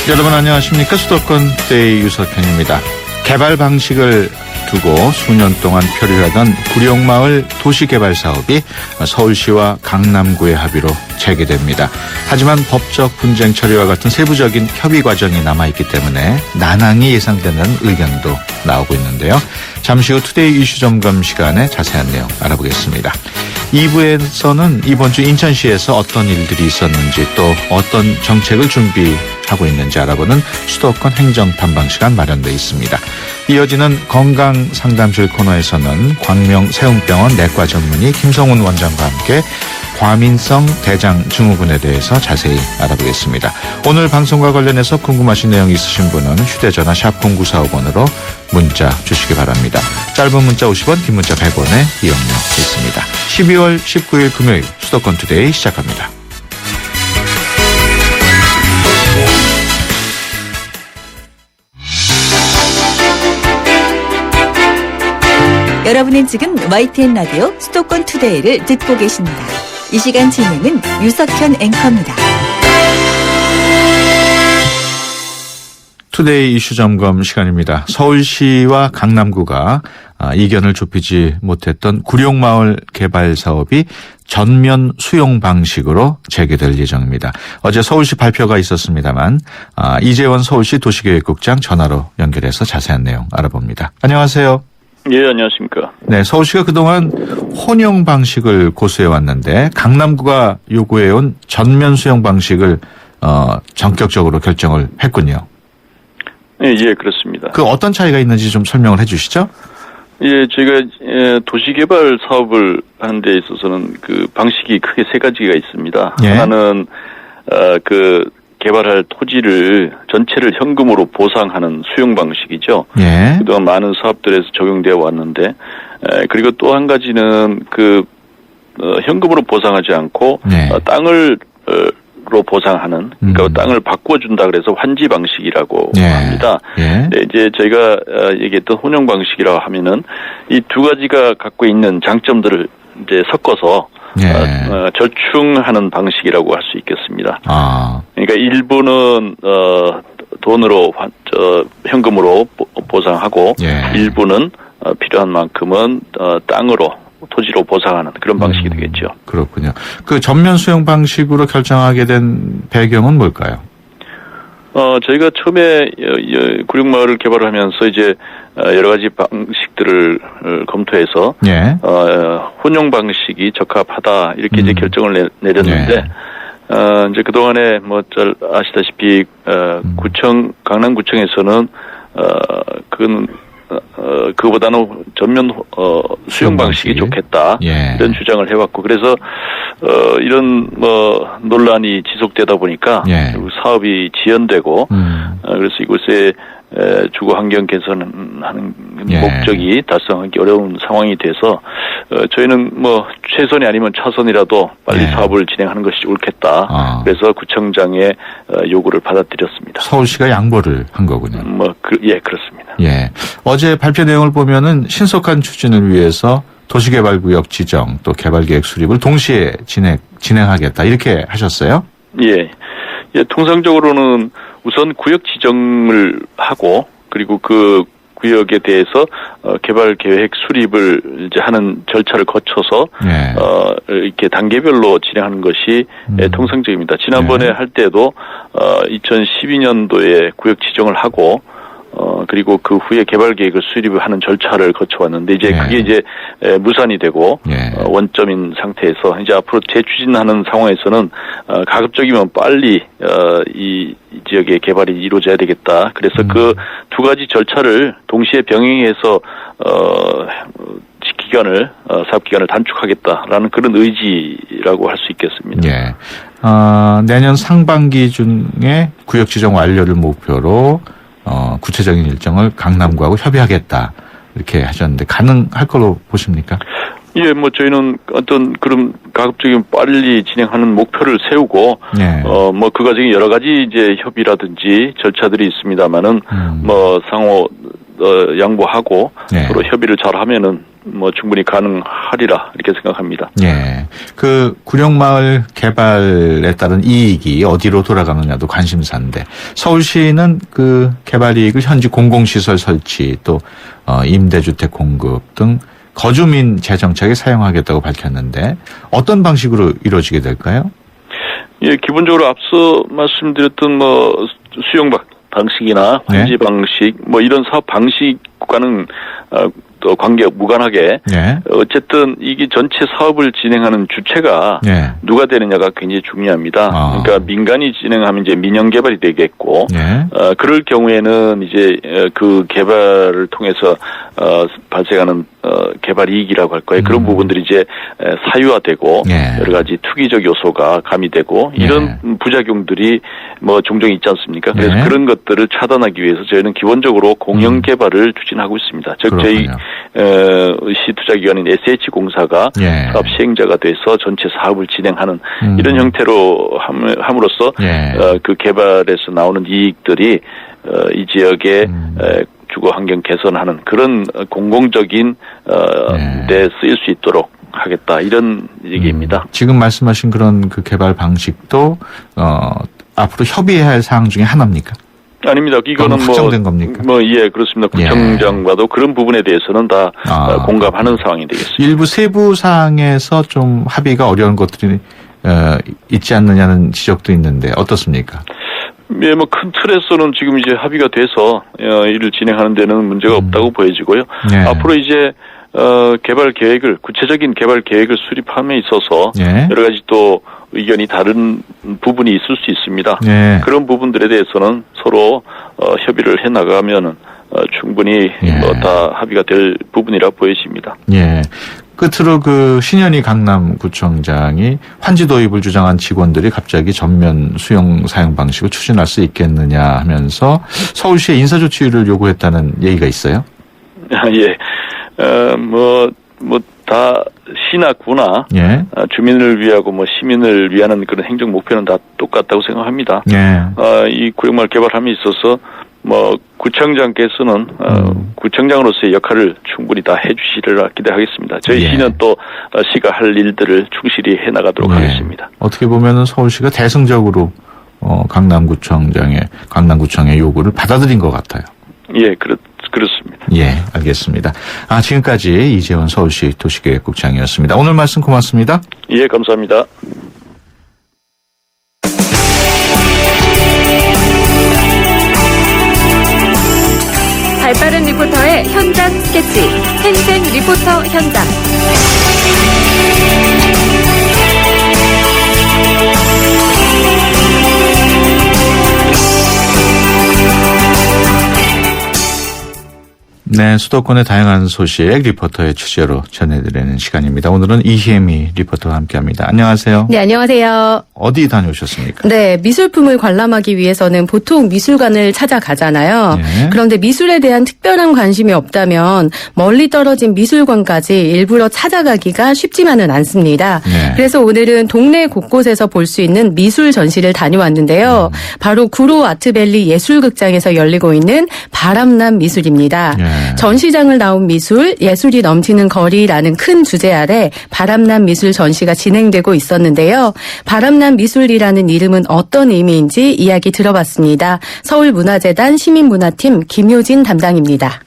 여러분 안녕하십니까? 수도권 투데이 유석현입니다. 개발 방식을 두고 수년 동안 표류하던 구룡마을 도시개발 사업이 서울시와 강남구의 합의로 재개됩니다. 하지만 법적 분쟁 처리와 같은 세부적인 협의 과정이 남아있기 때문에 난항이 예상되는 의견도 나오고 있는데요. 잠시 후 투데이 이슈 점검 시간에 자세한 내용 알아보겠습니다. 2부에서는 이번 주 인천시에서 어떤 일들이 있었는지 또 어떤 정책을 준비하고 있는지 알아보는 수도권 행정 탐방 시간 마련되어 있습니다. 이어지는 건강상담실 코너에서는 광명세움병원 내과 전문의 김성훈 원장과 함께 과민성 대장 증후군에 대해서 자세히 알아보겠습니다. 오늘 방송과 관련해서 궁금하신 내용 있으신 분은 휴대전화 샵 0945번으로 문자 주시기 바랍니다. 짧은 문자 50원, 긴 문자 100원의 이용료 있습니다. 12월 19일 금요일 수도권 투데이 시작합니다. 여러분은 지금 YTN 라디오 수도권 투데이를 듣고 계십니다. 이 시간 진행은 유석현 앵커입니다. 투데이 이슈 점검 시간입니다. 서울시와 강남구가 이견을 좁히지 못했던 구룡마을 개발 사업이 전면 수용 방식으로 재개될 예정입니다. 어제 서울시 발표가 있었습니다만 이재원 서울시 도시계획국장 전화로 연결해서 자세한 내용 알아봅니다. 안녕하세요. 예, 안녕하십니까. 네, 서울시가 그동안 혼용 방식을 고수해 왔는데 강남구가 요구해온 전면 수용 방식을 전격적으로 결정을 했군요. 예, 그렇습니다. 그 어떤 차이가 있는지 좀 설명을 해 주시죠. 예, 저희가 도시개발 사업을 하는 데 있어서는 그 방식이 크게 세 가지가 있습니다. 예. 하나는 개발할 토지를 전체를 현금으로 보상하는 수용 방식이죠. 예. 그동안 많은 사업들에서 적용되어 왔는데, 그리고 또 한 가지는 현금으로 보상하지 않고 네. 땅을 로 보상하는, 그러니까 땅을 바꿔준다 그래서 환지 방식이라고 예. 합니다. 예. 네, 이제 저희가 얘기했던 혼용 방식이라고 하면은 이 두 가지가 갖고 있는 장점들을 이제 섞어서 예. 절충하는 방식이라고 할 수 있겠습니다. 그러니까 일부는 돈으로 현금으로 보상하고 예. 일부는 필요한 만큼은 땅으로 토지로 보상하는 그런 방식이 되겠죠. 그렇군요. 그 전면 수용 방식으로 결정하게 된 배경은 뭘까요? 저희가 처음에 구룡마을을 개발하면서 이제 여러 가지 방식들을 검토해서 예. 혼용 방식이 적합하다 이렇게 이제 결정을 내렸는데 예. 이제 그 동안에 잘 아시다시피 강남구청에서는 그보다는 전면 수용 방식이 좋겠다 예. 이런 주장을 해왔고 그래서 이런 논란이 지속되다 보니까 예. 사업이 지연되고 그래서 이곳에 주거 환경 개선하는 예. 목적이 달성하기 어려운 상황이 돼서 저희는 최선이 아니면 차선이라도 빨리 예. 사업을 진행하는 것이 옳겠다. 그래서 구청장의 요구를 받아들였습니다. 서울시가 양보를 한 거군요. 예, 그렇습니다. 예. 어제 발표 내용을 보면은 신속한 추진을 위해서 도시개발구역 지정 또 개발계획 수립을 동시에 진행하겠다 이렇게 하셨어요? 예. 통상적으로는 우선 구역 지정을 하고 그리고 그 구역에 대해서 개발 계획 수립을 이제 하는 절차를 거쳐서 예. 이렇게 단계별로 진행하는 것이 통상적입니다. 지난번에 예. 할 때도 2012년도에 구역 지정을 하고 그리고 그 후에 개발 계획을 수립을 하는 절차를 거쳐왔는데 이제 예. 그게 이제 무산이 되고 예. 원점인 상태에서 이제 앞으로 재추진하는 상황에서는 가급적이면 빨리 이 지역의 개발이 이루어져야 되겠다. 그래서 그 두 가지 절차를 동시에 병행해서 사업 기간을 단축하겠다라는 그런 의지라고 할 수 있겠습니다. 예. 내년 상반기 중에 구역 지정 완료를 목표로 구체적인 일정을 강남구하고 협의하겠다 이렇게 하셨는데 가능할 걸로 보십니까? 예, 저희는 어떤 그런 가급적이면 빨리 진행하는 목표를 세우고, 예. 그 과정에 여러 가지 이제 협의라든지 절차들이 있습니다만은, 상호 양보하고 예. 서로 협의를 잘하면은 뭐 충분히 가능하리라 이렇게 생각합니다. 예. 그 구룡마을 개발에 따른 이익이 어디로 돌아가느냐도 관심사인데 서울시는 그 개발 이익을 현지 공공시설 설치 또 임대주택 공급 등 거주민 재정착에 사용하겠다고 밝혔는데 어떤 방식으로 이루어지게 될까요? 예, 기본적으로 앞서 말씀드렸던 뭐 수용 방식이나 환지 방식 뭐 이런 사업 방식과는 또 무관하게 예. 어쨌든 이게 전체 사업을 진행하는 주체가 예. 누가 되느냐가 굉장히 중요합니다. 그러니까 민간이 진행하면 이제 민영 개발이 되겠고 예. 그럴 경우에는 이제 그 개발을 통해서 발생하는 개발 이익이라고 할 거예요. 그런 부분들이 이제 사유화되고 예. 여러 가지 투기적 요소가 가미되고 이런 부작용들이 뭐 종종 있지 않습니까? 그래서 예. 그런 것들을 차단하기 위해서 저희는 기본적으로 공영 개발을 추진하고 있습니다. 즉 저희 시투자기관인 SH공사가 예. 사업 시행자가 돼서 전체 사업을 진행하는 이런 형태로 함으로써 예. 그 개발에서 나오는 이익들이 이 지역의 주거 환경 개선하는 그런 공공적인 데 쓰일 수 있도록 하겠다 이런 얘기입니다. 지금 말씀하신 그런 그 개발 방식도 앞으로 협의해야 할 사항 중에 하나입니까? 아닙니다. 이거는 확정된 겁니까? 예, 그렇습니다. 구청장과도 그런 부분에 대해서는 다 공감하는 상황이 되겠습니다. 일부 세부 사항에서 좀 합의가 어려운 것들이 있지 않느냐는 지적도 있는데 어떻습니까? 예, 뭐 큰 틀에서는 지금 이제 합의가 돼서 일을 진행하는 데는 문제가 없다고 보여지고요. 예. 앞으로 이제 구체적인 개발 계획을 수립함에 있어서 예. 여러 가지 또 의견이 다른 부분이 있을 수 있습니다. 예. 그런 부분들에 대해서는 서로 협의를 해 나가면은 충분히 예. 다 합의가 될 부분이라 보여집니다. 예. 끝으로 그 신현희 강남구청장이 환지 도입을 주장한 직원들이 갑자기 전면 수용 사용 방식을 추진할 수 있겠느냐 하면서 서울시에 인사조치를 요구했다는 얘기가 있어요. 예. 다 시나 구나 예. 주민을 위하고 시민을 위하는 그런 행정 목표는 다 똑같다고 생각합니다. 예. 이 구룡마을 개발함에 있어서 구청장께서는 구청장으로서의 역할을 충분히 다 해주시리라 기대하겠습니다. 저희 예. 시는 또 시가 할 일들을 충실히 해나가도록 하겠습니다. 어떻게 보면은 서울시가 대승적으로 강남구청의 요구를 받아들인 것 같아요. 예, 그렇습니다. 예, 알겠습니다. 지금까지 이재원 서울시 도시계획국장이었습니다. 오늘 말씀 고맙습니다. 예, 감사합니다. 발빠른 리포터의 현장 스케치, 생생 리포터 현장. 네, 수도권의 다양한 소식 리포터의 취재로 전해드리는 시간입니다. 오늘은 이희미 리포터와 함께합니다. 안녕하세요. 네, 안녕하세요. 어디 다녀오셨습니까? 네, 미술품을 관람하기 위해서는 보통 미술관을 찾아가잖아요. 네. 그런데 미술에 대한 특별한 관심이 없다면 멀리 떨어진 미술관까지 일부러 찾아가기가 쉽지만은 않습니다. 네. 그래서 오늘은 동네 곳곳에서 볼 수 있는 미술 전시를 다녀왔는데요. 바로 구로 아트밸리 예술극장에서 열리고 있는 바람남 미술입니다. 네. 전시장을 나온 미술, 예술이 넘치는 거리라는 큰 주제 아래 바람남 미술 전시가 진행되고 있었는데요. 바람남 미술이라는 이름은 어떤 의미인지 이야기 들어봤습니다. 서울문화재단 시민문화팀 김효진 담당입니다.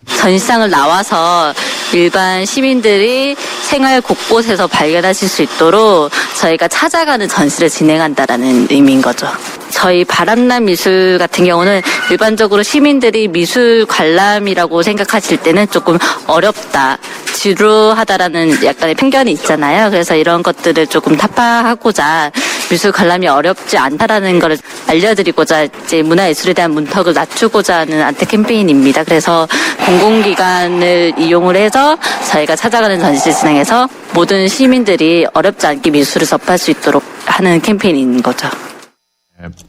전시장을 나와서 일반 시민들이 생활 곳곳에서 발견하실 수 있도록 저희가 찾아가는 전시를 진행한다라는 의미인 거죠. 저희 바람남 미술 같은 경우는 일반적으로 시민들이 미술 관람이라고 생각하실 때는 조금 어렵다, 지루하다라는 약간의 편견이 있잖아요. 그래서 이런 것들을 조금 타파하고자 미술 관람이 어렵지 않다라는 걸 알려드리고자 이제 문화예술에 대한 문턱을 낮추고자 하는 안테 캠페인입니다. 그래서 공공기관을 이용을 해서 저희가 찾아가는 전시를 진행해서 모든 시민들이 어렵지 않게 미술을 접할 수 있도록 하는 캠페인인 거죠.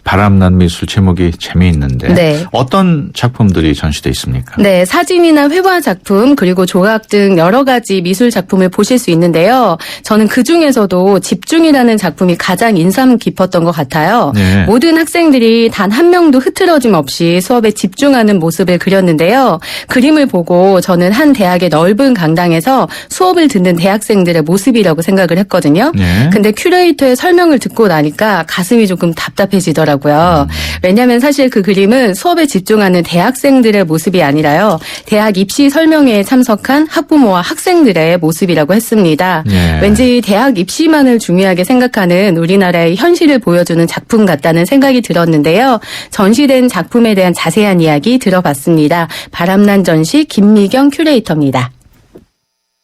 바람난 미술 제목이 재미있는데 네. 어떤 작품들이 전시돼 있습니까? 네, 사진이나 회화 작품 그리고 조각 등 여러 가지 미술 작품을 보실 수 있는데요. 저는 그중에서도 집중이라는 작품이 가장 인상 깊었던 것 같아요. 네. 모든 학생들이 단 한 명도 흐트러짐 없이 수업에 집중하는 모습을 그렸는데요. 그림을 보고 저는 한 대학의 넓은 강당에서 수업을 듣는 대학생들의 모습이라고 생각을 했거든요. 네. 근데 큐레이터의 설명을 듣고 나니까 가슴이 조금 답답해지더라고요. 왜냐하면 사실 그 그림은 수업에 집중하는 대학생들의 모습이 아니라요. 대학 입시 설명회에 참석한 학부모와 학생들의 모습이라고 했습니다. 네. 왠지 대학 입시만을 중요하게 생각하는 우리나라의 현실을 보여주는 작품 같다는 생각이 들었는데요. 전시된 작품에 대한 자세한 이야기 들어봤습니다. 바람난 전시 김미경 큐레이터입니다.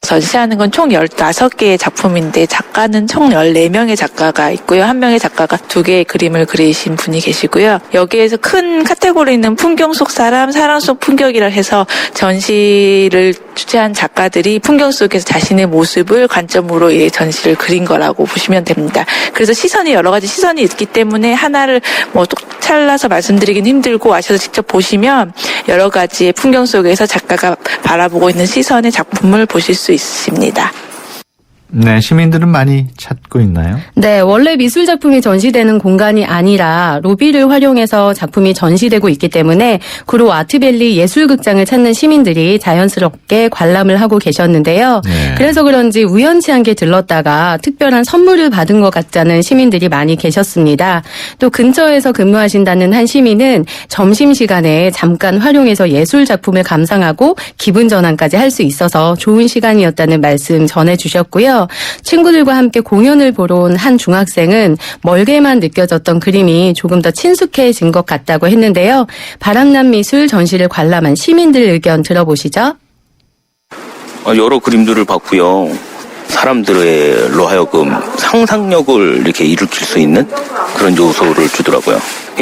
전시하는 건 총 15개의 작품인데 작가는 총 14명의 작가가 있고요. 한 명의 작가가 2개의 그림을 그리신 분이 계시고요. 여기에서 큰 카테고리는 풍경 속 사람, 사람 속 풍경이라 해서 전시를 주최한 작가들이 풍경 속에서 자신의 모습을 관점으로 이 전시를 그린 거라고 보시면 됩니다. 그래서 시선이 여러 가지 시선이 있기 때문에 하나를 뚝 잘라서 말씀드리긴 힘들고 와셔서 직접 보시면 여러 가지의 풍경 속에서 작가가 바라보고 있는 시선의 작품을 보실 수 있습니다. 네, 시민들은 많이 찾고 있나요? 네, 원래 미술 작품이 전시되는 공간이 아니라 로비를 활용해서 작품이 전시되고 있기 때문에 구로 아트밸리 예술극장을 찾는 시민들이 자연스럽게 관람을 하고 계셨는데요. 네. 그래서 그런지 우연치 않게 들렀다가 특별한 선물을 받은 것 같다는 시민들이 많이 계셨습니다. 또 근처에서 근무하신다는 한 시민은 점심시간에 잠깐 활용해서 예술 작품을 감상하고 기분 전환까지 할 수 있어서 좋은 시간이었다는 말씀 전해주셨고요. 친구들과 함께 공연을 보러 온 한 중학생은 멀게만 느껴졌던 그림이 조금 더 친숙해진 것 같다고 했는데요. 바람난 미술 전시를 관람한 시민들 의견 들어보시죠. 여러 그림들을 봤고요. 사람들로 하여금 상상력을 이렇게 일으킬 수 있는 그런 요소를 주더라고요.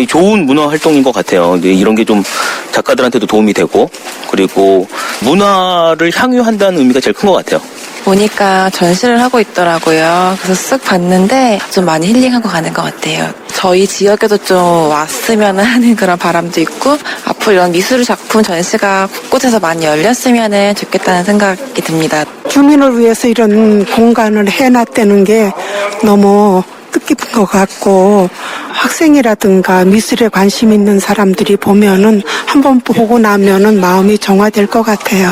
좋은 문화 활동인 것 같아요. 이런 게 좀 작가들한테도 도움이 되고 그리고 문화를 향유한다는 의미가 제일 큰 것 같아요. 보니까 전시를 하고 있더라고요. 그래서 쓱 봤는데 좀 많이 힐링하고 가는 것 같아요. 저희 지역에도 좀 왔으면 하는 그런 바람도 있고 앞으로 이런 미술 작품 전시가 곳곳에서 많이 열렸으면 좋겠다는 생각이 듭니다. 주민을 위해서 이런 공간을 해놨다는 게 너무 뜻깊은 것 같고 학생이라든가 미술에 관심 있는 사람들이 보면은 한번 보고 나면은 마음이 정화될 것 같아요.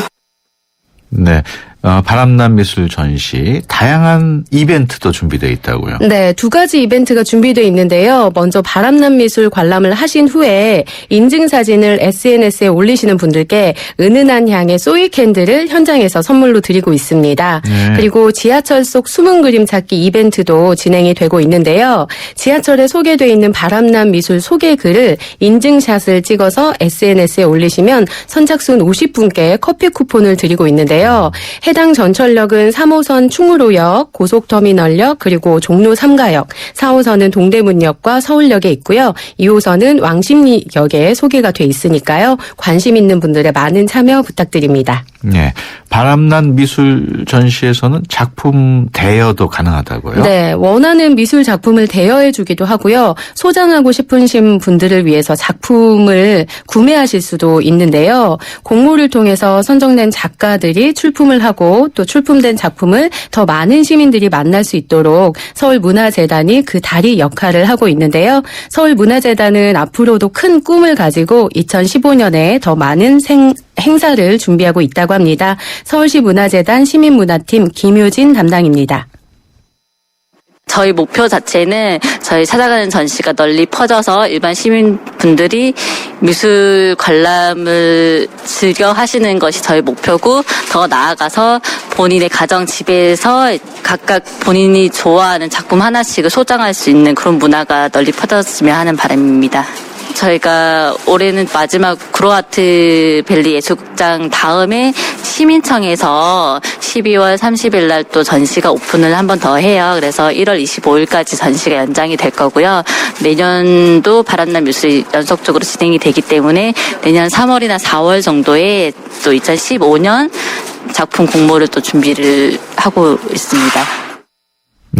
네. 바람난 미술 전시 다양한 이벤트도 준비되어 있다고요. 네, 2가지 이벤트가 준비되어 있는데요. 먼저 바람난 미술 관람을 하신 후에 인증사진을 SNS에 올리시는 분들께 은은한 향의 소이 캔들을 현장에서 선물로 드리고 있습니다. 네. 그리고 지하철 속 숨은 그림 찾기 이벤트도 진행이 되고 있는데요. 지하철에 소개되어 있는 바람난 미술 소개 글을 인증샷을 찍어서 SNS에 올리시면 선착순 50분께 커피 쿠폰을 드리고 있는데요. 해당 전철역은 3호선 충무로역, 고속터미널역, 그리고 종로 3가역, 4호선은 동대문역과 서울역에 있고요. 2호선은 왕십리역에 소개가 돼 있으니까요. 관심 있는 분들의 많은 참여 부탁드립니다. 네. 바람난 미술 전시에서는 작품 대여도 가능하다고요? 네, 원하는 미술 작품을 대여해 주기도 하고요. 소장하고 싶으신 분들을 위해서 작품을 구매하실 수도 있는데요. 공모를 통해서 선정된 작가들이 출품을 하고 또 출품된 작품을 더 많은 시민들이 만날 수 있도록 서울문화재단이 그 다리 역할을 하고 있는데요. 서울문화재단은 앞으로도 큰 꿈을 가지고 2015년에 더 많은 행사를 준비하고 있다고 합니다. 서울시 문화재단 시민문화팀 김효진 담당입니다. 저희 목표 자체는 저희 찾아가는 전시가 널리 퍼져서 일반 시민분들이 미술 관람을 즐겨 하시는 것이 저희 목표고 더 나아가서 본인의 가정 집에서 각각 본인이 좋아하는 작품 하나씩을 소장할 수 있는 그런 문화가 널리 퍼졌으면 하는 바람입니다. 저희가 올해는 마지막 구로아트밸리 예술극장 다음에 시민청에서 12월 30일 날 또 전시가 오픈을 한 번 더 해요. 그래서 1월 25일까지 전시가 연장이 될 거고요. 내년도 바람난 미술이 연속적으로 진행이 되기 때문에 내년 3월이나 4월 정도에 또 2015년 작품 공모를 또 준비를 하고 있습니다.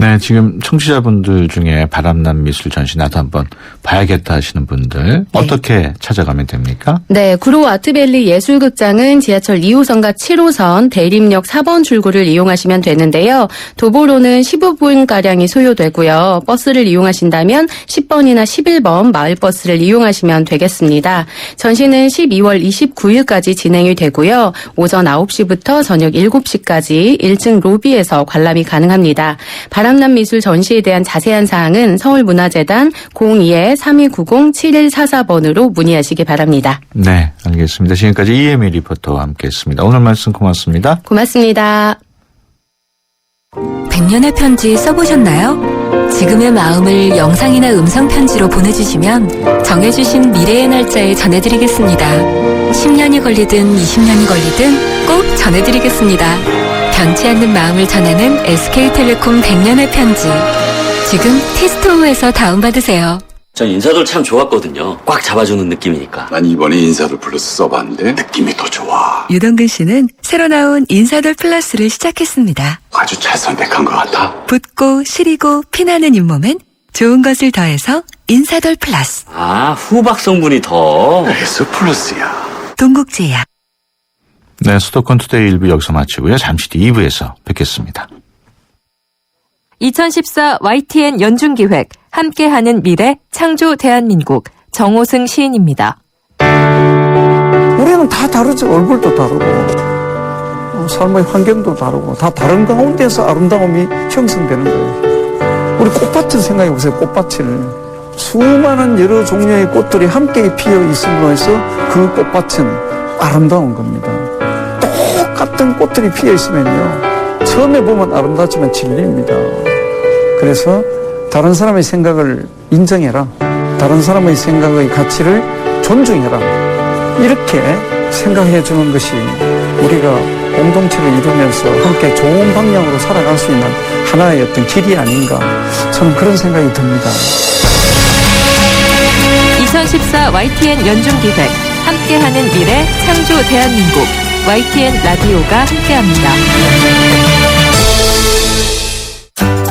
네, 지금 청취자분들 중에 바람난 미술 전시 나도 한번 봐야겠다 하시는 분들 어떻게 찾아가면 됩니까? 네, 구로 아트밸리 예술극장은 지하철 2호선과 7호선 대림역 4번 출구를 이용하시면 되는데요. 도보로는 15분가량이 소요되고요. 버스를 이용하신다면 10번이나 11번 마을버스를 이용하시면 되겠습니다. 전시는 12월 29일까지 진행이 되고요. 오전 9시부터 저녁 7시까지 1층 로비에서 관람이 가능합니다. 바람난 미술 전시에 대한 자세한 사항은 서울문화재단 02-3290-7144번으로 문의하시기 바랍니다. 네, 알겠습니다. 지금까지 이혜미 리포터와 함께했습니다. 오늘 말씀 고맙습니다. 고맙습니다. 100년의 편지 써보셨나요? 지금의 마음을 영상이나 음성 편지로 보내주시면 정해주신 미래의 날짜에 전해드리겠습니다. 10년이 걸리든 20년이 걸리든 꼭 전해드리겠습니다. 변치 않는 마음을 전하는 SK텔레콤 100년의 편지. 지금 티스토어에서 다운받으세요. 전 인사돌 참 좋았거든요. 꽉 잡아주는 느낌이니까. 난 이번에 인사돌 플러스 써봤는데 느낌이 더 좋아. 유동근 씨는 새로 나온 인사돌 플러스를 시작했습니다. 아주 잘 선택한 것 같아. 붓고 시리고 피나는 잇몸엔 좋은 것을 더해서 인사돌 플러스. 아, 후박 성분이 더. S 플러스야. 동국제약. 네, 수도권 투데이 1부 여기서 마치고요. 잠시 뒤 2부에서 뵙겠습니다. 2014 YTN 연중기획 함께하는 미래 창조 대한민국 정호승 시인입니다. 우리는 다 다르죠. 얼굴도 다르고 삶의 환경도 다르고 다 다른 가운데서 아름다움이 형성되는 거예요. 우리 꽃밭을 생각해 보세요. 꽃밭을 수많은 여러 종류의 꽃들이 함께 피어 있음으로 해서 그 꽃밭은 아름다운 겁니다. 똑같은 꽃들이 피어 있으면요, 처음에 보면 아름답지만 질립니다. 그래서 다른 사람의 생각을 인정해라, 다른 사람의 생각의 가치를 존중해라, 이렇게 생각해 주는 것이 우리가 공동체를 이루면서 함께 좋은 방향으로 살아갈 수 있는 하나의 어떤 길이 아닌가, 저는 그런 생각이 듭니다. 2014 YTN 연중기획 함께하는 미래 창조 대한민국 YTN 라디오가 함께합니다.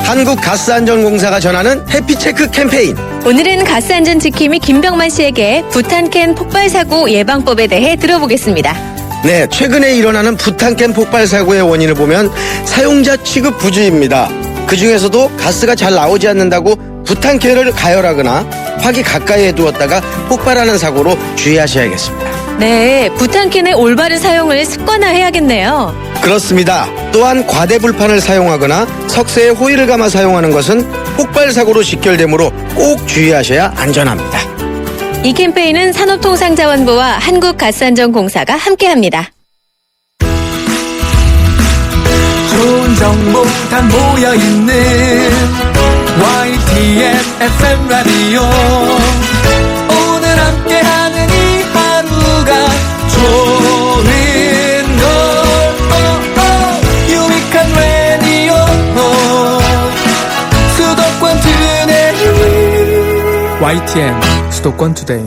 한국가스안전공사가 전하는 해피체크 캠페인. 오늘은 가스안전지킴이 김병만 씨에게 부탄캔 폭발사고 예방법에 대해 들어보겠습니다. 네, 최근에 일어나는 부탄캔 폭발사고의 원인을 보면 사용자 취급 부주의입니다. 그 중에서도 가스가 잘 나오지 않는다고 부탄캔을 가열하거나 화기 가까이에 두었다가 폭발하는 사고로 주의하셔야겠습니다. 네, 부탄캔의 올바른 사용을 습관화해야겠네요. 그렇습니다. 또한 과대불판을 사용하거나 석쇠에 호일을 감아 사용하는 것은 폭발 사고로 직결되므로 꼭 주의하셔야 안전합니다. 이 캠페인은 산업통상자원부와 한국가스안전공사가 함께합니다. 좋은 정보 다 모여있는 YTN FM 라디오. 오늘 함께하는 이 하루가 좋은 유익한 라디오. 수도권 투데이. YTN 수도권 투데이.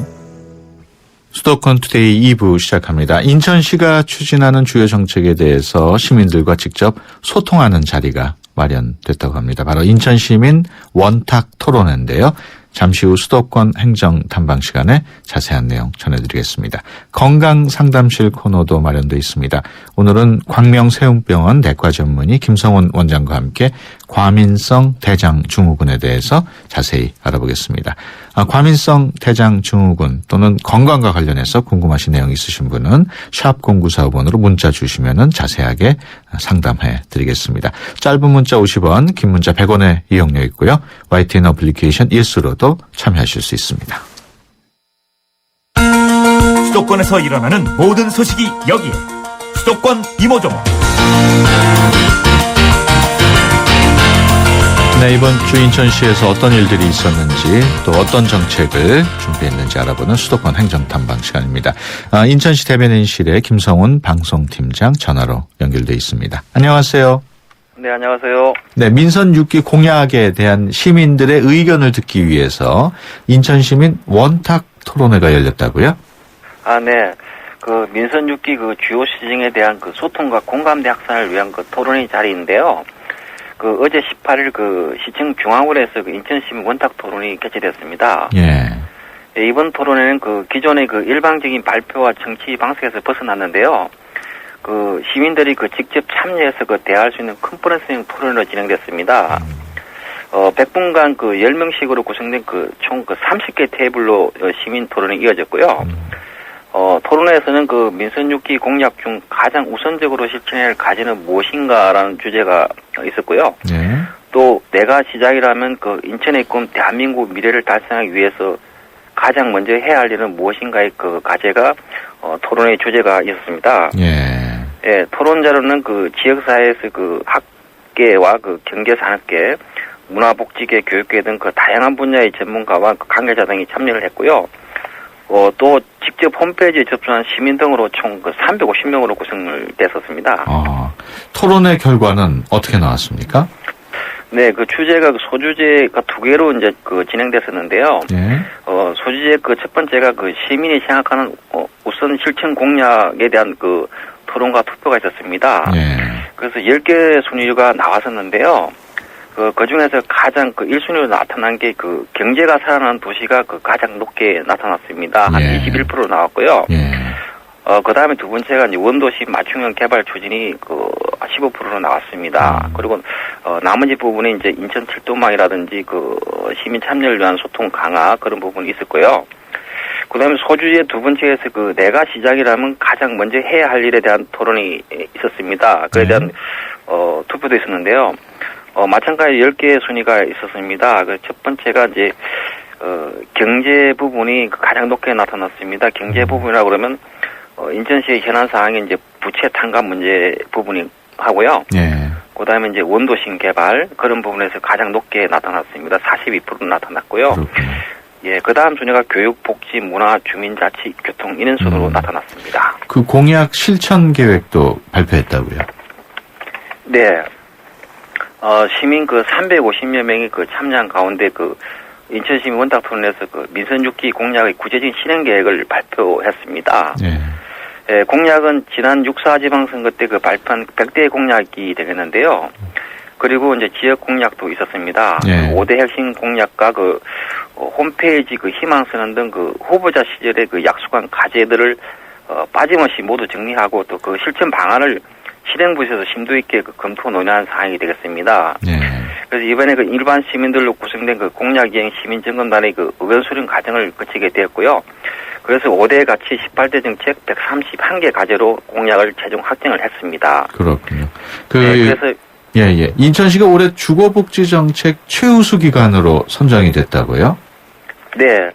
수도권 투데이 2부 시작합니다. 인천시가 추진하는 주요 정책에 대해서 시민들과 직접 소통하는 자리가 마련됐다고 합니다. 바로 인천시민 원탁 토론회인데요. 잠시 후 수도권 행정 탐방 시간에 자세한 내용 전해드리겠습니다. 건강상담실 코너도 마련되어 있습니다. 오늘은 광명세움병원 내과 전문의 김성훈 원장과 함께 과민성 대장증후군에 대해서 자세히 알아보겠습니다. 과민성 대장증후군 또는 건강과 관련해서 궁금하신 내용 있으신 분은 샵 0945번으로 문자 주시면 자세하게 상담해 드리겠습니다. 짧은 문자 50원, 긴 문자 100원의 이용료 있고요. YTN 어플리케이션 일수로도 참여하실 수 있습니다. 수도권에서 일어나는 모든 소식이 여기에. 수도권 이모종. 네, 이번 주 인천시에서 어떤 일들이 있었는지 또 어떤 정책을 준비했는지 알아보는 수도권 행정탐방 시간입니다. 인천시 대변인실의 김성훈 방송팀장 전화로 연결돼 있습니다. 안녕하세요. 네, 안녕하세요. 네, 민선 6기 공약에 대한 시민들의 의견을 듣기 위해서 인천시민 원탁 토론회가 열렸다고요? 아, 네. 그 민선 6기 그 주요 시정에 대한 그 소통과 공감대 확산을 위한 그 토론회 자리인데요. 그 어제 18일 그 시청 중앙홀에서 그 인천시민 원탁 토론이 개최됐습니다. 예. 예, 이번 토론회는 그 기존의 그 일방적인 발표와 정치 방식에서 벗어났는데요. 그 시민들이 그 직접 참여해서 그 대화할 수 있는 컨퍼런스형 토론으로 진행됐습니다. 100분간 그 10명씩으로 구성된 그 총 그 30개 테이블로 시민 토론이 이어졌고요. 토론회에서는 그 민선 6기 공약 중 가장 우선적으로 실천해야 할 과제는 무엇인가라는 주제가 있었고요. 예. 또 내가 시작이라면 그 인천의 꿈 대한민국 미래를 달성하기 위해서 가장 먼저 해야 할 일은 무엇인가의 그 과제가 토론의 주제가 있었습니다. 예, 토론자로는 그 지역사회에서 그 학계와 그 경제산업계, 문화복지계, 교육계 등 그 다양한 분야의 전문가와 그 관계자 등이 참여를 했고요. 또 직접 홈페이지에 접수한 시민 등으로 총 그 350명으로 구성을 됐었습니다. 토론의 결과는 어떻게 나왔습니까? 네, 그 주제가 그 소주제가 2개로 이제 그 진행됐었는데요. 예. 소주제 그 첫 번째가 그 시민이 생각하는 우선 실천 공약에 대한 그 토론과 투표가 있었습니다. 그래서 10개 순위가 나왔었는데요. 그 중에서 가장 그 1순위로 나타난 게 그 경제가 살아나는 도시가 그 가장 높게 나타났습니다. 한 21% 나왔고요. 그 다음에 두 번째가 이제 원도시 맞춤형 개발 추진이 그 15%로 나왔습니다. 그리고, 나머지 부분이 이제 인천 철도망이라든지 그 시민 참여를 위한 소통 강화 그런 부분이 있었고요. 그 다음에 소주의 두 번째에서 그 내가 시작이라면 가장 먼저 해야 할 일에 대한 토론이 있었습니다. 그에 대한, 투표도 있었는데요. 마찬가지 10개의 순위가 있었습니다. 그 첫 번째가 이제, 경제 부분이 가장 높게 나타났습니다. 경제 부분이라고 그러면, 인천시의 현안 상황이 이제 부채 탕감 문제 부분이 하고요. 그 다음에 이제 원도심 개발, 그런 부분에서 가장 높게 나타났습니다. 42% 나타났고요. 예, 그 다음 순위가 교육, 복지, 문화, 주민자치, 교통, 이런 순으로 나타났습니다. 그 공약 실천 계획도 발표했다고요? 네. 시민 그 350여 명이 그 참여한 가운데 그 인천시민 원탁 토론에서 그 민선 6기 공약의 구체적인 실행 계획을 발표했습니다. 예, 공약은 지난 6.4 지방선거 때 그 발표한 100대 공약이 되겠는데요. 그리고 이제 지역 공약도 있었습니다. 5대 핵심 공약과 그 홈페이지 그 희망선언 등 그 후보자 시절에 그 약속한 과제들을 빠짐없이 모두 정리하고 또 그 실천 방안을 실행부에서 심도 있게 그 검토 논의한 사항이 되겠습니다. 그래서 이번에 그 일반 시민들로 구성된 그 공약 이행 시민점검단의 그 의견 수렴 과정을 거치게 되었고요. 그래서 5대 가치 18대 정책 131개 과제로 공약을 최종 확정을 했습니다. 그렇군요. 그래서 인천시가 올해 주거복지정책 최우수 기관으로 선정이 됐다고요? 네.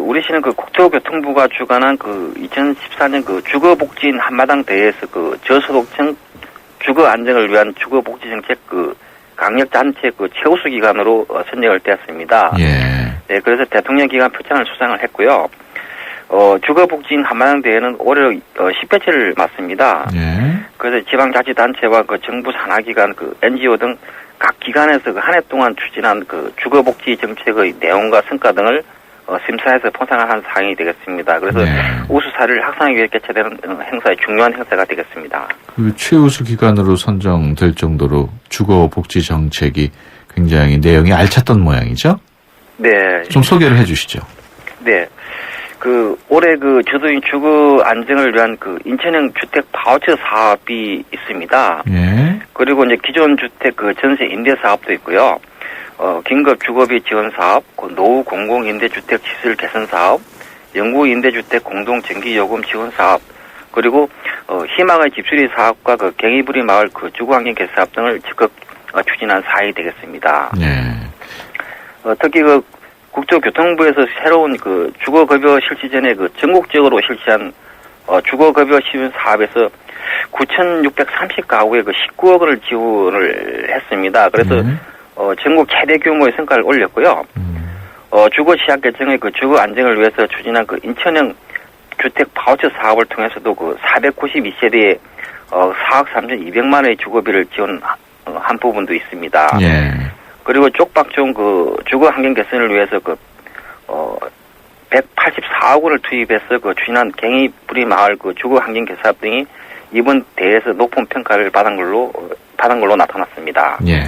우리 시는 그 국토교통부가 주관한 그 2014년 그 주거복지인 한마당 대회에서 그 저소득층 주거 안정을 위한 주거복지정책 그 강력단체 그 최우수 기관으로 선정을 되었습니다. 네, 그래서 대통령 기관 표창을 수상을 했고요. 주거복지인 한마당 대회는 올해 10회째를 맞습니다. 그래서 지방자치단체와 그 정부 산하기관 그 NGO 등 각 기관에서 그 한 해 동안 추진한 그 주거복지 정책의 내용과 성과 등을 심사해서 포상한 사항이 되겠습니다. 그래서 우수 사례를 확산하기 위해 개최되는 행사의 중요한 행사가 되겠습니다. 그 최우수 기관으로 선정될 정도로 주거복지 정책이 굉장히 내용이 알찼던 모양이죠? 네. 좀 소개를 해주시죠. 네. 올해 그 주도인 주거 안정을 위한 그 인천형 주택 바우처 사업이 있습니다. 그리고 이제 기존 주택 그 전세 임대 사업도 있고요. 긴급 주거비 지원 사업, 노후 공공 임대주택 시설 개선 사업, 영구 임대주택 공동 전기 요금 지원 사업, 그리고 희망의 집수리 사업과 그 갱이부리 마을 그 주거환경 개선 사업 등을 적극 추진한 사항이 되겠습니다. 특히 그 국토교통부에서 새로운 그 주거급여 실시 전에 그 전국적으로 실시한 주거급여 시연 사업에서 9,630가구에 그 19억 원을 지원을 했습니다. 그래서 전국 최대 규모의 성과를 올렸고요. 주거 취약 계층의 그 주거 안정을 위해서 추진한 그 인천형 주택 바우처 사업을 통해서도 그 492세대에 4억 3,200만 원의 주거비를 지원한 부분도 있습니다. 그리고 쪽박 좋은 그 주거 환경 개선을 위해서 그 184억 원을 투입해서 그 추진한 갱이부리 마을 그 주거 환경 개선 사업 등이 이번 대회에서 높은 평가를 받은 걸로 나타났습니다. 예.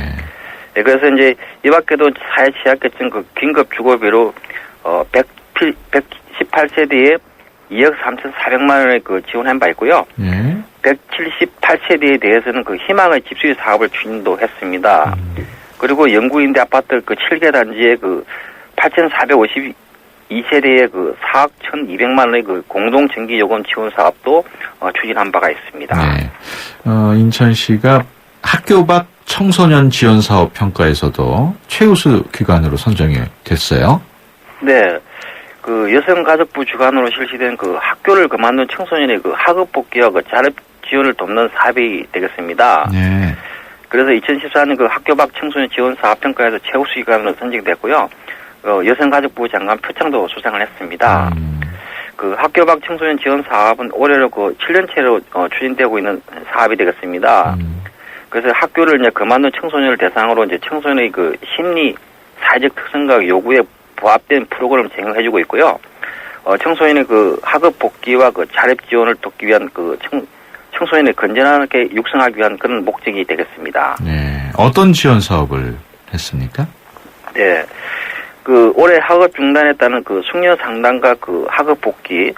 네, 그래서 이제 이 밖에도 사회 취약계층 그 긴급 주거비로 118세대에 2억 3,400만 원의 그 지원한 바 있고요. 예. 178세대에 대해서는 그 희망의 집수리 사업을 추진도 했습니다. 그리고 영구임대 아파트 그 7개 단지에 그 8,452세대의 그 4억 1,200만 원의 그 공동 전기 요금 지원 사업도 추진한 바가 있습니다. 네. 인천시가 학교 밖 청소년 지원 사업 평가에서도 최우수 기관으로 선정이 됐어요. 네. 그 여성가족부 주관으로 실시된 그 학교를 그만둔 청소년의 그 학업 복귀와 그 자립 지원을 돕는 사업이 되겠습니다. 네. 그래서 2014년 그 학교 밖 청소년 지원 사업 평가에서 최우수 기관으로 선정됐고요. 여성가족부 장관 표창도 수상을 했습니다. 그 학교 밖 청소년 지원 사업은 올해로 그 7년째로 추진되고 있는 사업이 되겠습니다. 그래서 학교를 이제 그만둔 청소년을 대상으로 이제 청소년의 그 심리, 사회적 특성과 요구에 부합된 프로그램을 제공해주고 있고요. 청소년의 그 학업 복귀와 그 자립 지원을 돕기 위한 그 청소년을 건전하게 육성하기 위한 그런 목적이 되겠습니다. 네. 어떤 지원 사업을 했습니까? 네. 그 올해 학업 중단에 따른 그 숙련 상담과 그 학업 복귀,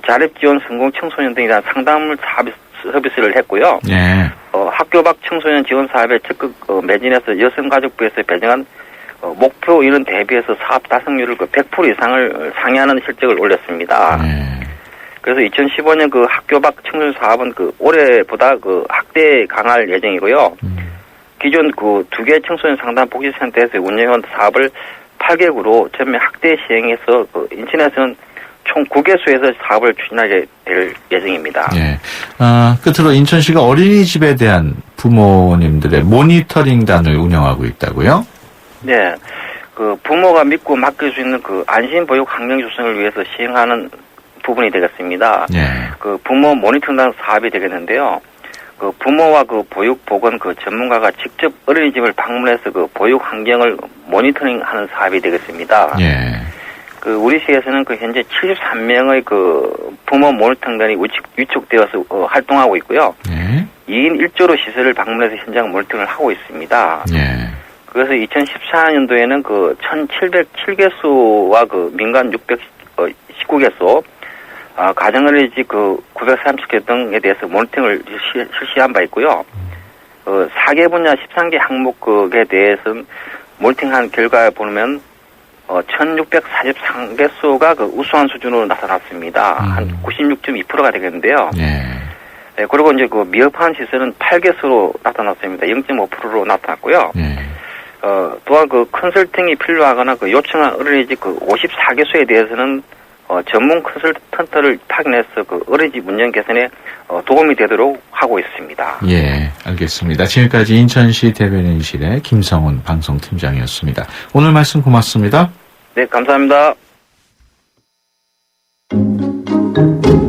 자립 지원 성공 청소년 등에 대한 상담을 서비스를 했고요. 네. 학교 밖 청소년 지원 사업에 적극 매진해서 여성가족부에서 배정한 목표 인원 대비해서 사업 달성률을 그 100% 이상을 상회하는 실적을 올렸습니다. 그래서 2015년 그 학교 밖 청소년 사업은 그 올해보다 그 확대 강화할 예정이고요. 기존 그 2개 청소년 상담 복지센터에서 운영한 사업을 8개구로 전면 확대 시행해서 그 인천에서는 총 9개소에서 사업을 추진하게 될 예정입니다. 예. 끝으로 인천시가 어린이집에 대한 부모님들의 모니터링단을 운영하고 있다고요? 네. 그 부모가 믿고 맡길 수 있는 그 안심보육 환경 조성을 위해서 시행하는 부분이 되겠습니다. 예. 그 부모 모니터링단 사업이 되겠는데요. 그 부모와 그 보육 보건 그 전문가가 직접 어린이집을 방문해서 그 보육 환경을 모니터링하는 사업이 되겠습니다. 예. 그 우리 시에서는 그 현재 73명의 그 부모 모니터링단이 위촉되어서 활동하고 있고요. 예. 2인 1조로 시설을 방문해서 현장 모니터링을 하고 있습니다. 예. 그래서 2014년도에는 그 1,707개소와 그 민간 619개소, 가정어린이집 그 930개 등에 대해서 모니터링을 실시한 바 있고요. 4개 분야 13개 항목에 대해서는 모니터링한 결과에 보면 1,643개소가 그 우수한 수준으로 나타났습니다. 한 96.2%가 되겠는데요. 예. 네, 그리고 이제 그 미흡한 시설은 8개소로 나타났습니다. 0.5%로 나타났고요. 또한 그 컨설팅이 필요하거나 그 요청한 어린이집 그 54개소에 대해서는 전문 컨설턴트를 파견해서 그 어린이집 운영 개선에 도움이 되도록 하고 있습니다. 예, 알겠습니다. 지금까지 인천시 대변인실의 김성훈 방송팀장이었습니다. 오늘 말씀 고맙습니다. 네, 감사합니다.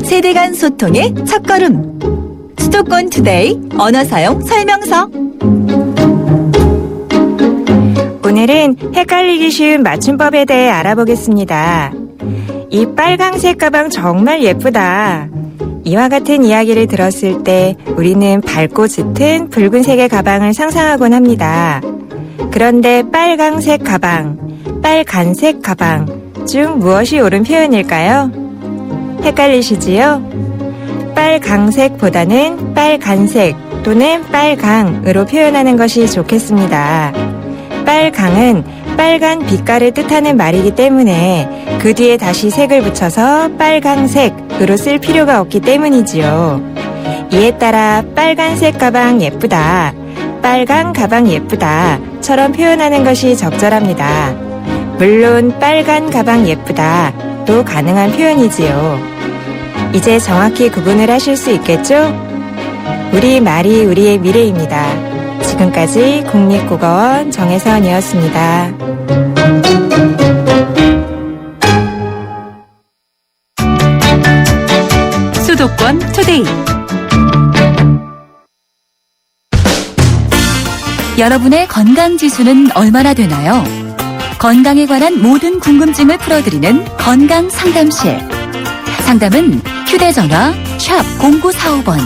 세대 간 소통의 첫걸음. 수도권 투데이 언어 사용 설명서. 오늘은 헷갈리기 쉬운 맞춤법에 대해 알아보겠습니다. 이 빨강색 가방 정말 예쁘다. 이와 같은 이야기를 들었을 때 우리는 밝고 짙은 붉은색의 가방을 상상하곤 합니다. 그런데 빨강색 가방, 빨간색 가방 중 무엇이 옳은 표현일까요? 헷갈리시지요? 빨강색보다는 빨간색 또는 빨강으로 표현하는 것이 좋겠습니다. 빨강은 빨간 빛깔을 뜻하는 말이기 때문에 그 뒤에 다시 색을 붙여서 빨강색으로 쓸 필요가 없기 때문이지요. 이에 따라 빨간색 가방 예쁘다, 빨강 가방 예쁘다처럼 표현하는 것이 적절합니다. 물론 빨간 가방 예쁘다도 가능한 표현이지요. 이제 정확히 구분을 하실 수 있겠죠? 우리 말이 우리의 미래입니다. 지금까지 국립국어원 정혜선이었습니다. 수도권 투데이. 여러분의 건강 지수는 얼마나 되나요? 건강에 관한 모든 궁금증을 풀어드리는 건강 상담실. 상담은 휴대전화 샵 0945번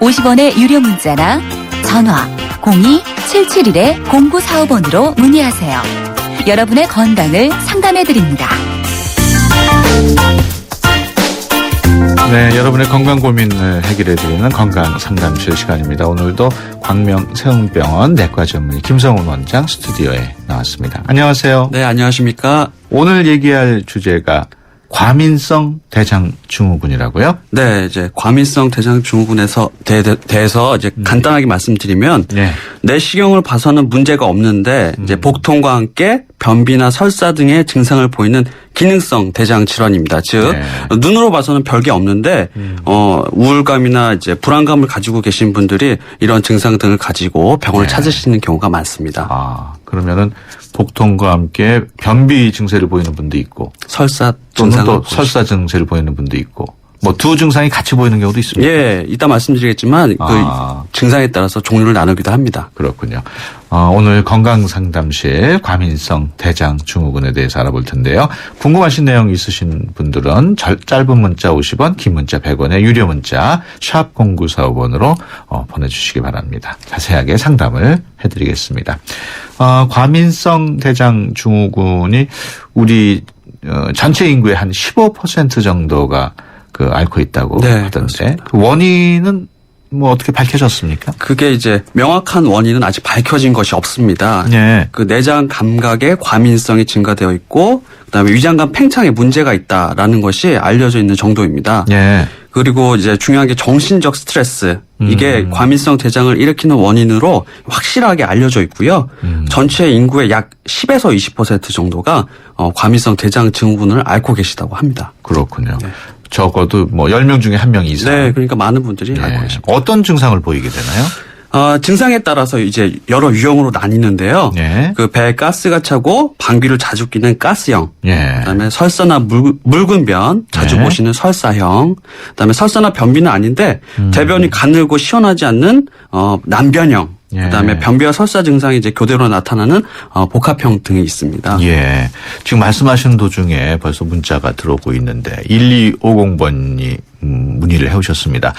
50원의 유료 문자나 전화 02-771-0945번으로 문의하세요. 여러분의 건강을 상담해드립니다. 네, 여러분의 건강 고민을 해결해드리는 건강상담실 시간입니다. 오늘도 광명세운병원 내과 전문의 김성훈 원장 스튜디오에 나왔습니다. 안녕하세요. 네, 안녕하십니까. 오늘 얘기할 주제가 과민성 대장증후군이라고요? 네, 이제 과민성 대장증후군에서 대해서 이제 간단하게 말씀드리면 내시경을 봐서는 문제가 없는데 이제 복통과 함께 변비나 설사 등의 증상을 보이는 기능성 대장 질환입니다. 즉 눈으로 봐서는 별게 없는데 우울감이나 이제 불안감을 가지고 계신 분들이 이런 증상 등을 가지고 병원을 찾으시는 경우가 많습니다. 아, 그러면은 복통과 함께 변비 증세를 보이는 분도 있고 설사 또는 또 설사 증세를 보이는 분도 있고 뭐 두 증상이 같이 보이는 경우도 있습니다. 예, 이따 말씀드리겠지만 그 증상에 따라서 종류를 나누기도 합니다. 그렇군요. 오늘 건강상담실 과민성 대장증후군에 대해서 알아볼 텐데요. 궁금하신 내용 있으신 분들은 짧은 문자 50원, 긴 문자 100원의 유료 문자 샵 0945번으로 보내주시기 바랍니다. 자세하게 상담을 해드리겠습니다. 과민성 대장증후군이 우리 전체 인구의 한 15% 정도가 앓고 있다고 하던데 그 원인은 뭐 어떻게 밝혀졌습니까? 그게 이제 명확한 원인은 아직 밝혀진 것이 없습니다. 그 내장 감각의 과민성이 증가되어 있고 그다음에 위장관 팽창에 문제가 있다라는 것이 알려져 있는 정도입니다. 그리고 이제 중요한 게 정신적 스트레스 이게 과민성 대장을 일으키는 원인으로 확실하게 알려져 있고요. 전체 인구의 약 10에서 20% 정도가 과민성 대장 증후군을 앓고 계시다고 합니다. 그렇군요. 적어도 뭐 10명 중에 1명 이상. 네, 그러니까 많은 분들이 앓고 계십니다. 어떤 증상을 보이게 되나요? 증상에 따라서 이제 여러 유형으로 나뉘는데요. 그 배에 가스가 차고 방귀를 자주 뀌는 가스형, 그다음에 설사나 묽은 변 자주 보시는 설사형, 그다음에 설사나 변비는 아닌데 대변이 가늘고 시원하지 않는 난변형. 그다음에 변비와 설사 증상이 이제 교대로 나타나는 복합형 등이 있습니다. 예. 지금 말씀하시는 도중에 벌써 문자가 들어오고 있는데 1250번이 문의를 해오셨습니다.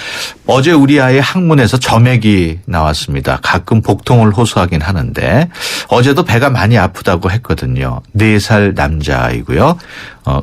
어제 우리 아이 항문에서 점액이 나왔습니다. 가끔 복통을 호소하긴 하는데 어제도 배가 많이 아프다고 했거든요. 4살 남자아이고요.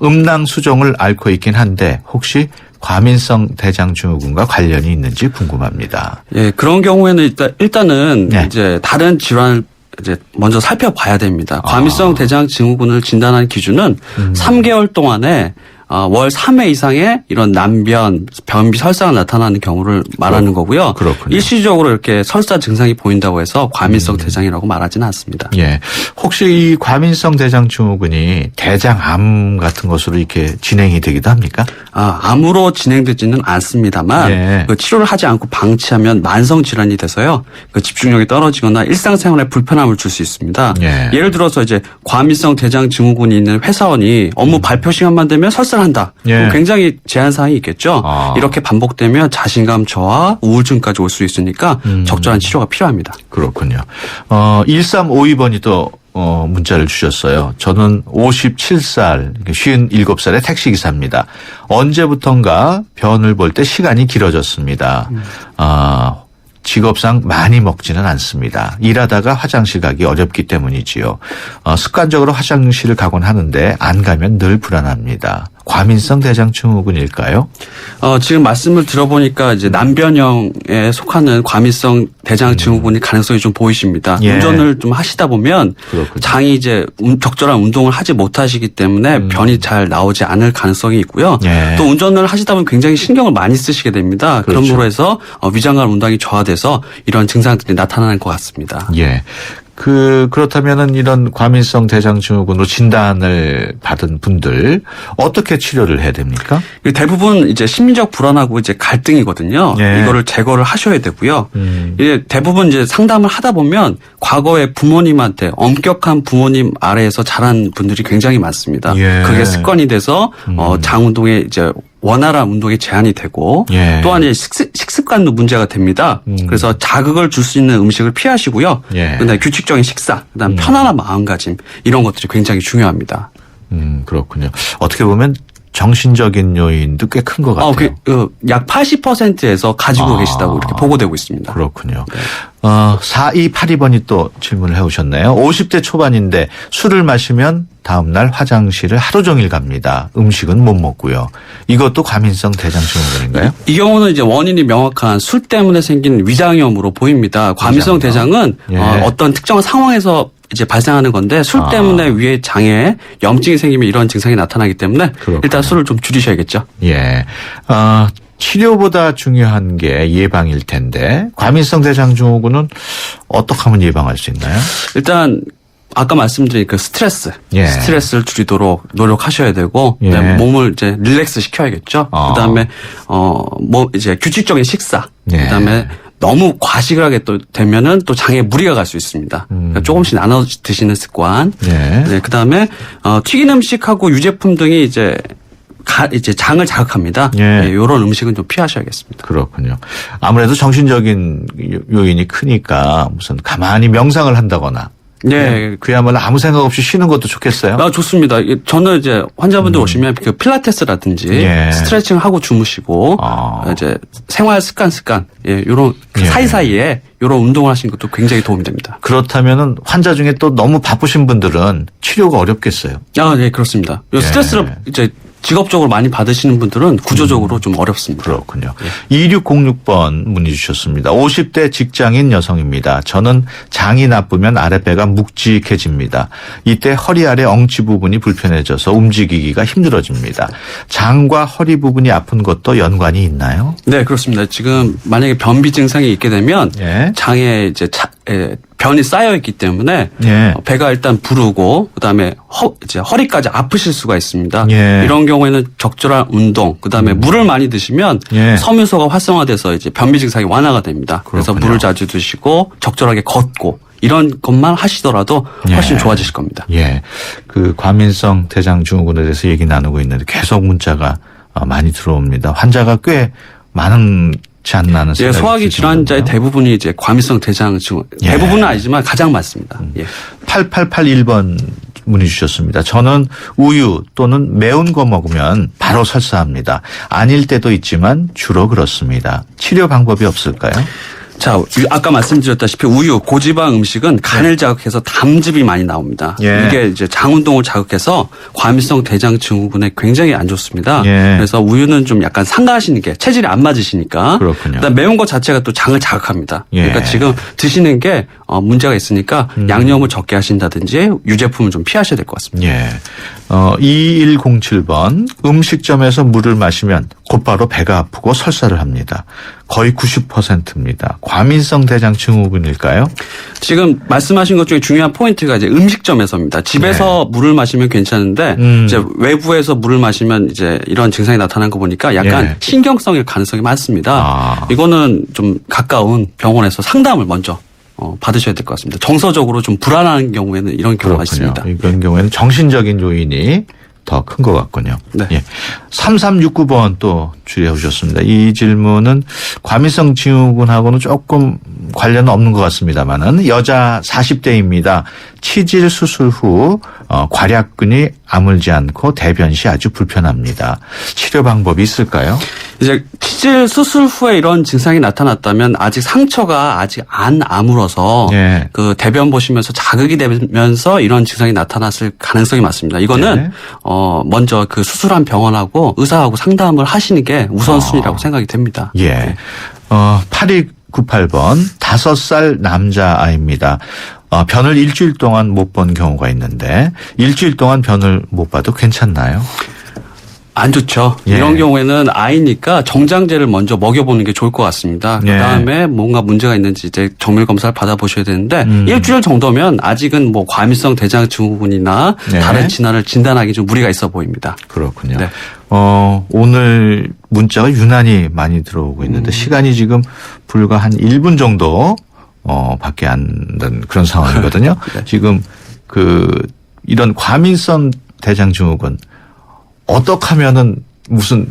음낭수종을 앓고 있긴 한데 혹시 과민성 대장증후군과 관련이 있는지 궁금합니다. 예, 그런 경우에는 일단은 이제 다른 질환을 이제 먼저 살펴봐야 됩니다. 과민성 대장증후군을 진단하는 기준은 3개월 동안에 월 3회 이상의 이런 난변, 변비, 설사가 나타나는 경우를 말하는 거고요. 그렇군요. 일시적으로 이렇게 설사 증상이 보인다고 해서 과민성 대장이라고 말하지는 않습니다. 예. 혹시 이 과민성 대장증후군이 대장암 같은 것으로 이렇게 진행이 되기도 합니까? 암으로 진행되지는 않습니다만 그 치료를 하지 않고 방치하면 만성 질환이 돼서요. 그 집중력이 떨어지거나 일상생활에 불편함을 줄 수 있습니다. 예를 들어서 이제 과민성 대장증후군이 있는 회사원이 업무 발표 시간만 되면 설사 한다. 굉장히 제한 사항이 있겠죠. 이렇게 반복되면 자신감 저하, 우울증까지 올 수 있으니까 적절한 치료가 필요합니다. 그렇군요. 1352번이 또 문자를 주셨어요. 저는 57살, 57살의 택시기사입니다. 언제부턴가 변을 볼 때 시간이 길어졌습니다. 직업상 많이 먹지는 않습니다. 일하다가 화장실 가기 어렵기 때문이지요. 습관적으로 화장실을 가곤 하는데 안 가면 늘 불안합니다. 과민성 대장증후군일까요? 지금 말씀을 들어보니까 이제 난변형에 속하는 과민성 대장증후군이 가능성이 좀 보이십니다. 운전을 좀 하시다 보면 장이 이제 적절한 운동을 하지 못하시기 때문에 변이 잘 나오지 않을 가능성이 있고요. 또 운전을 하시다 보면 굉장히 신경을 많이 쓰시게 됩니다. 그러므로 해서 위장관 운동이 저하돼서 이런 증상들이 나타나는 것 같습니다. 예. 그렇다면은 이런 과민성 대장증후군으로 진단을 받은 분들 어떻게 치료를 해야 됩니까? 대부분 이제 심리적 불안하고 이제 갈등이거든요. 이거를 제거를 하셔야 되고요. 이제 대부분 이제 상담을 하다 보면 과거에 부모님한테 엄격한 부모님 아래에서 자란 분들이 굉장히 많습니다. 그게 습관이 돼서 장 운동에 이제 원활한 운동에 제한이 되고 또한 이제 식습관도 문제가 됩니다. 그래서 자극을 줄 수 있는 음식을 피하시고요. 그다음에 규칙적인 식사, 그다음 편안한 마음가짐 이런 것들이 굉장히 중요합니다. 그렇군요. 어떻게 보면 정신적인 요인도 꽤 큰 것 같아요. 약 80%에서 가지고 계시다고 이렇게 보고되고 있습니다. 그렇군요. 4282번이 또 질문을 해오셨네요. 50대 초반인데 술을 마시면 다음날 화장실을 하루 종일 갑니다. 음식은 못 먹고요. 이것도 과민성 대장증후군인가요? 이 경우는 이제 원인이 명확한 술 때문에 생긴 위장염으로 보입니다. 과민성 대장은 어떤 특정한 상황에서 이제 발생하는 건데 술 때문에 위에 장에 염증이 생기면 이런 증상이 나타나기 때문에 그렇군요. 일단 술을 좀 줄이셔야겠죠. 예. 치료보다 중요한 게 예방일 텐데 과민성 대장증후군은 어떻게 하면 예방할 수 있나요? 일단 아까 말씀드린 그 스트레스를 줄이도록 노력하셔야 되고 그다음에 몸을 이제 릴렉스 시켜야겠죠. 그다음에 이제 규칙적인 식사. 그다음에 너무 과식을 하게 또 되면은 또 장에 무리가 갈 수 있습니다. 그러니까 조금씩 나눠 드시는 습관. 네, 그다음에 튀긴 음식하고 유제품 등이 이제 장을 자극합니다. 이런 음식은 좀 피하셔야겠습니다. 그렇군요. 아무래도 정신적인 요인이 크니까 무슨 가만히 명상을 한다거나. 네. 그야말로 아무 생각 없이 쉬는 것도 좋겠어요. 좋습니다. 저는 이제 환자분들 오시면 그 필라테스라든지 스트레칭 하고 주무시고 이제 생활 습관 요런 사이사이에 요런 운동을 하시는 것도 굉장히 도움이 됩니다. 그렇다면은 환자 중에 또 너무 바쁘신 분들은 치료가 어렵겠어요. 네, 그렇습니다. 스트레스를 이제 직업적으로 많이 받으시는 분들은 구조적으로 좀 어렵습니다. 그렇군요. 2606번 문의 주셨습니다. 50대 직장인 여성입니다. 저는 장이 나쁘면 아랫배가 묵직해집니다. 이때 허리 아래 엉치 부분이 불편해져서 움직이기가 힘들어집니다. 장과 허리 부분이 아픈 것도 연관이 있나요? 네, 그렇습니다. 지금 만약에 변비 증상이 있게 되면 장에 이제 변이 쌓여 있기 때문에 배가 일단 부르고 그다음에 이제 허리까지 아프실 수가 있습니다. 이런 경우에는 적절한 운동, 그다음에 물을 많이 드시면 섬유소가 활성화돼서 이제 변비 증상이 완화가 됩니다. 그래서 물을 자주 드시고 적절하게 걷고 이런 것만 하시더라도 훨씬 좋아지실 겁니다. 그 과민성 대장증후군에 대해서 얘기 나누고 있는데 계속 문자가 많이 들어옵니다. 환자가 꽤 많지 않나는 생각이 소화기 질환자의 대부분이 이제 과민성 대장증후군 대부분은 아니지만 가장 많습니다. 8881번 문의 주셨습니다. 저는 우유 또는 매운 거 먹으면 바로 설사합니다. 아닐 때도 있지만 주로 그렇습니다. 치료 방법이 없을까요? 자, 아까 말씀드렸다시피 우유, 고지방 음식은 간을 자극해서 담즙이 많이 나옵니다. 이게 이제 장 운동을 자극해서 과민성 대장증후군에 굉장히 안 좋습니다. 그래서 우유는 좀 약간 삼가하시는 게 체질이 안 맞으시니까. 그렇군요. 그다음 매운 것 자체가 또 장을 자극합니다. 그러니까 지금 드시는 게 문제가 있으니까 양념을 적게 하신다든지 유제품을 좀 피하셔야 될 것 같습니다. 2107번 음식점에서 물을 마시면 곧바로 배가 아프고 설사를 합니다. 거의 90%입니다. 과민성 대장증후군일까요? 지금 말씀하신 것 중에 중요한 포인트가 이제 음식점에서입니다. 집에서 물을 마시면 괜찮은데 이제 외부에서 물을 마시면 이제 이런 증상이 나타난 거 보니까 약간 신경성일 가능성이 많습니다. 이거는 좀 가까운 병원에서 상담을 먼저 받으셔야 될 것 같습니다. 정서적으로 좀 불안한 경우에는 이런 경우가 있습니다. 이런 경우에는 정신적인 요인이 더 큰 것 같군요. 3369번 또 주의해 주셨습니다. 이 질문은 과민성 증후군하고는 조금 관련은 없는 것 같습니다만은 여자 40대입니다. 치질 수술 후 괄약근이 아물지 않고 대변 시 아주 불편합니다. 치료 방법이 있을까요? 이제 치질 수술 후에 이런 증상이 나타났다면 아직 상처가 아직 안 아물어서 그 대변 보시면서 자극이 되면서 이런 증상이 나타났을 가능성이 많습니다. 이거는 먼저 그 수술한 병원하고 의사하고 상담을 하시는 게 우선순위라고 생각이 됩니다. 8298번 5살 남자아이입니다. 변을 일주일 동안 못 본 경우가 있는데 일주일 동안 변을 못 봐도 괜찮나요? 안 좋죠. 이런 경우에는 아이니까 정장제를 먼저 먹여보는 게 좋을 것 같습니다. 그다음에 뭔가 문제가 있는지 이제 정밀 검사를 받아보셔야 되는데 일주일 정도면 아직은 뭐 과민성 대장증후군이나 다른 질환을 진단하기 좀 무리가 있어 보입니다. 그렇군요. 오늘 문자가 유난히 많이 들어오고 있는데 시간이 지금 불과 한 1분 정도 밖에 안 된 그런 상황이거든요. 지금 이런 과민성 대장증후군 어떻게 하면은 무슨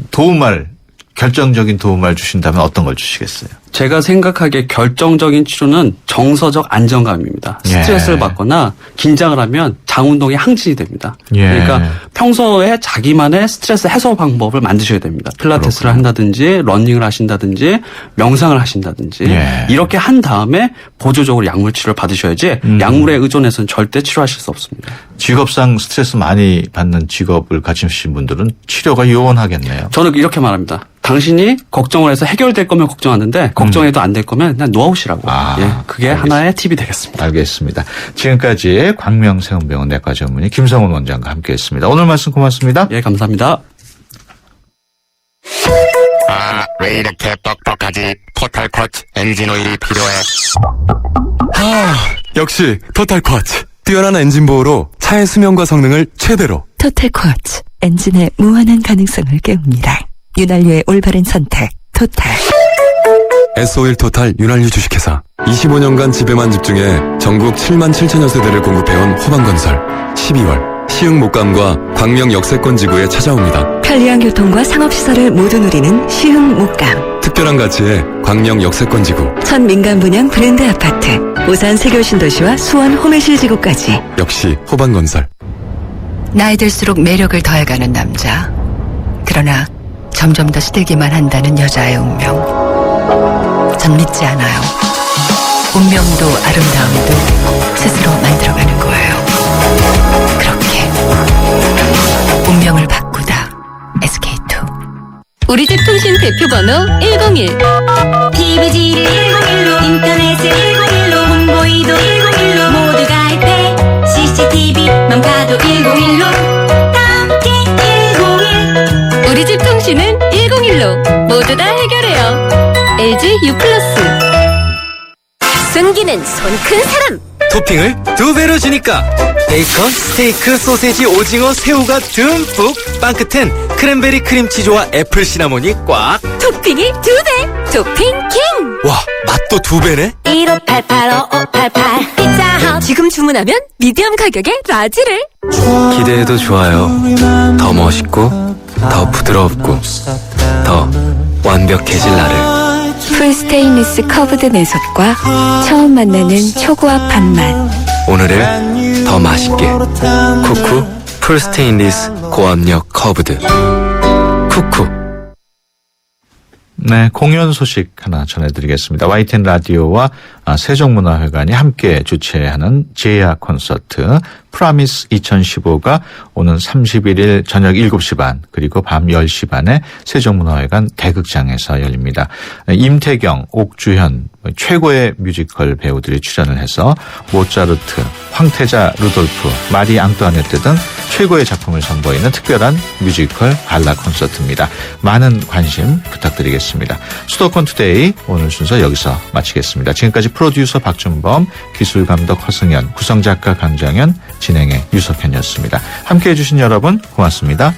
결정적인 도움을 주신다면 어떤 걸 주시겠어요? 제가 생각하기에 결정적인 치료는 정서적 안정감입니다. 스트레스를 받거나 긴장을 하면 장 운동이 항진이 됩니다. 예. 그러니까 평소에 자기만의 스트레스 해소 방법을 만드셔야 됩니다. 필라테스를 한다든지 러닝을 하신다든지 명상을 하신다든지 예. 이렇게 한 다음에 보조적으로 약물 치료를 받으셔야지 약물에 의존해서는 절대 치료하실 수 없습니다. 직업상 스트레스 많이 받는 직업을 가지신 분들은 치료가 요원하겠네요. 저는 이렇게 말합니다. 당신이 걱정을 해서 해결될 거면 걱정하는데 걱정해도 안 될 거면 그냥 누워오시라고. 예, 그게 하나의 팁이 되겠습니다. 알겠습니다. 지금까지 광명세운병원 내과 전문의 김성훈 원장과 함께했습니다. 오늘 말씀 고맙습니다. 예, 감사합니다. 아, 왜 이렇게 뻑뻑하지? 토탈 쿼츠 엔진 오일이 필요해. 역시 토탈 쿼츠. 뛰어난 엔진 보호로 차의 수명과 성능을 최대로. 토탈 쿼츠. 엔진의 무한한 가능성을 깨웁니다. 윤활유의 올바른 선택. 토탈. S-오일 토탈 윤활유 주식회사. 25년간 집에만 집중해 전국 7만 7천여 세대를 공급해온 호반건설. 12월 시흥 목감과 광명 역세권 지구에 찾아옵니다. 편리한 교통과 상업시설을 모두 누리는 시흥 목감. 특별한 가치의 광명 역세권 지구. 첫 민간 분양 브랜드 아파트. 오산 세교신도시와 수원 홈의실 지구까지. 역시 호반건설. 나이 들수록 매력을 더해가는 남자. 그러나 점점 더 시들기만 한다는 여자의 운명. 전 믿지 않아요. 운명도 아름다움도 스스로 만들어가는 거예요. 그렇게 운명을 바꾸다. SK2. 우리 집 통신 대표 번호 101. TV지를 101로, 인터넷을 101로, 홍보이도 101로, 모두 가입해. CCTV만 봐도 101로. 함께 101. 우리 집 통신은 101로. 모두 다 해결해요. LG U+. 숨기는 손 큰 사람. 토핑을 2배로 주니까 베이컨, 스테이크, 소세지, 오징어, 새우가 듬뿍. 빵 끝엔 크랜베리 크림치즈와 애플 시나몬이 꽉. 토핑이 2배. 토핑 킹. 와, 맛도 2배네. 1588-5588 피자헛. 지금 주문하면 미디엄 가격에 라지를. 기대해도 좋아요. 더 멋있고 더 부드럽고 더 완벽해질 나를. 풀스테인리스 커브드 내석과 처음 만나는 초고압 밥맛. 오늘을 더 맛있게. 쿠쿠 풀스테인리스 고압력 커브드. 쿠쿠. 네, 공연 소식 하나 전해드리겠습니다. YTN 라디오와 세종문화회관이 함께 주최하는 제야 콘서트 프라미스 2015가 오는 31일 저녁 7시 반 그리고 밤 10시 반에 세종문화회관 대극장에서 열립니다. 임태경, 옥주현 최고의 뮤지컬 배우들이 출연을 해서 모차르트, 황태자, 루돌프, 마리 앙뚜아네트 등 최고의 작품을 선보이는 특별한 뮤지컬 갈라 콘서트입니다. 많은 관심 부탁드리겠습니다. 수도권 투데이 오늘 순서 여기서 마치겠습니다. 지금까지 프로듀서 박준범, 기술감독 허승현, 구성작가 강정현, 진행의 유석현이었습니다. 함께해 주신 여러분 고맙습니다.